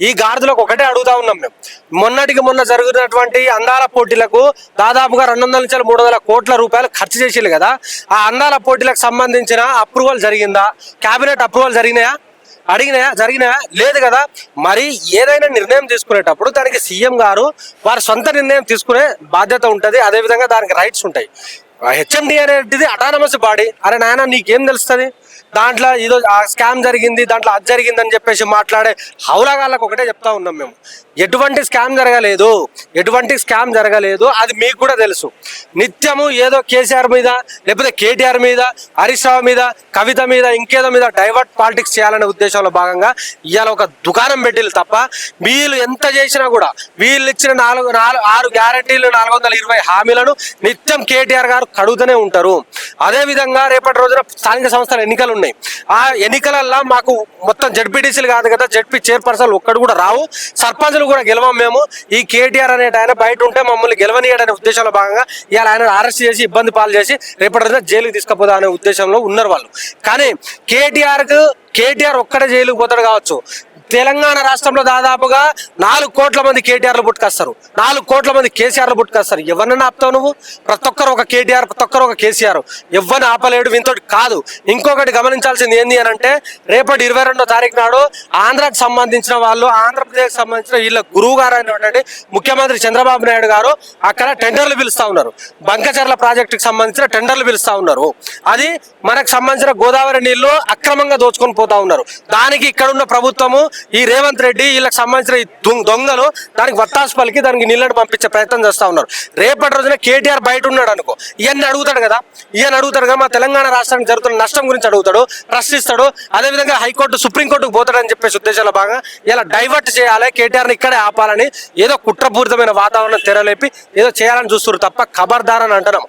ఈ గాడిదలకు ఒకటే అడుగుతా ఉన్నాం మేము. మొన్నటికి మొన్న జరిగినటువంటి అందాల పోటీలకు దాదాపుగా 200 నుంచి 300 కోట్ల రూపాయలు ఖర్చు చేసిళ్ళు కదా. ఆ అందాల పోటీలకు సంబంధించిన అప్రూవల్ జరిగిందా? కేబినెట్ అప్రూవల్ జరిగినాయా? లేదు కదా. మరి ఏదైనా నిర్ణయం తీసుకునేటప్పుడు దానికి సీఎం గారు వారి సొంత నిర్ణయం తీసుకునే బాధ్యత ఉంటుంది, అదేవిధంగా దానికి రైట్స్ ఉంటాయి. హెచ్ఎండి అనేది అటానమస్ బాడీ. అరే నాయన నీకేం తెలుస్తుంది? దాంట్లో ఏదో స్కామ్ జరిగింది, దాంట్లో అది జరిగిందని చెప్పేసి మాట్లాడే హౌలగాళ్ళకు ఒకటే చెప్తా ఉన్నాం మేము. ఎటువంటి స్కామ్ జరగలేదు, అది మీకు కూడా తెలుసు. నిత్యము ఏదో కేసీఆర్ మీద, లేకపోతే కేటీఆర్ మీద, హరీష్ రావు మీద, కవిత మీద, ఇంకేదో మీద డైవర్ట్ పాలిటిక్స్ చేయాలనే ఉద్దేశంలో భాగంగా ఇవాళ ఒక దుకాణం పెట్టిల్లు తప్ప వీళ్ళు ఎంత చేసినా కూడా వీళ్ళు ఇచ్చిన 6 గ్యారంటీలు, 420 హామీలను నిత్యం కేటీఆర్ గారు కడుగుతూనే ఉంటారు. అదేవిధంగా రేపటి రోజున స్థానిక సంస్థల ఎన్నికలు ఉన్నాయి. ఆ ఎన్నికలల్లో మాకు మొత్తం జడ్పీటీసీలు కాదు కదా, జడ్పీ చైర్పర్సన్ ఒక్కడు కూడా రావు, సర్పంచులు కూడా గెలవం మేము. ఈ కేటీఆర్ అనే ఆయన బయట ఉంటే మమ్మల్ని గెలవనీయడనే ఉద్దేశంలో భాగంగా ఇవాళ ఆయన అరెస్ట్ చేసి ఇబ్బంది పాలు చేసి రేపటి రోజున జైలుకి తీసుకుపోదా అనే ఉద్దేశంలో ఉన్నారు వాళ్ళు. కానీ కేటీఆర్ ఒక్కడే జైలుకు పోతాడు కావచ్చు. తెలంగాణ రాష్ట్రంలో దాదాపుగా 4 కోట్ల మంది కేటీఆర్లు పుట్టుకొస్తారు, 4 కోట్ల మంది కేసీఆర్లు పుట్టుకొస్తారు. ఎవరిని ఆపుతావు నువ్వు? ప్రతి ఒక్కరు ఒక కేటీఆర్, ప్రతి ఒక్కరు ఒక కేసీఆర్. ఎవరిని ఆపలేడు, వింతోటి కాదు. ఇంకొకటి గమనించాల్సింది ఏంది అని అంటే, రేపటి 22వ తారీఖు నాడు ఆంధ్రాకి సంబంధించిన వాళ్ళు, ఆంధ్రప్రదేశ్ సంబంధించిన వీళ్ళ గురువు గారు అయినటువంటి ముఖ్యమంత్రి చంద్రబాబు నాయుడు గారు అక్కడ టెండర్లు పిలుస్తా ఉన్నారు. బంకచర్ల ప్రాజెక్టుకి సంబంధించిన టెండర్లు పిలుస్తా ఉన్నారు. అది మనకు సంబంధించిన గోదావరి నీళ్లు అక్రమంగా దోచుకొని పోతా ఉన్నారు. దానికి ఇక్కడున్న ప్రభుత్వము, ఈ రేవంత్ రెడ్డి వీళ్ళకి సంబంధించిన ఈ దొంగలు దానికి వత్తాసు పలికి దానికి నీళ్ళని పంపించే ప్రయత్నం చేస్తూ ఉన్నారు. రేపటి రోజున కేటీఆర్ బయట ఉన్నాడు అనుకో, ఈయన అడుగుతాడు కదా, మా తెలంగాణ రాష్ట్రానికి జరుగుతున్న నష్టం గురించి అడుగుతాడు, ప్రశ్నిస్తాడు. అదేవిధంగా హైకోర్టు, సుప్రీంకోర్టుకు పోతాడని చెప్పేసి ఉద్దేశాల భాగంగా ఇలా డైవర్ట్ చేయాలి, కేటీఆర్ని ఇక్కడే ఆపాలని ఏదో కుట్రపూరితమైన వాతావరణం తెరలేపి ఏదో చేయాలని చూస్తున్నారు తప్ప ఖబర్దార్ అని అంటున్నాం.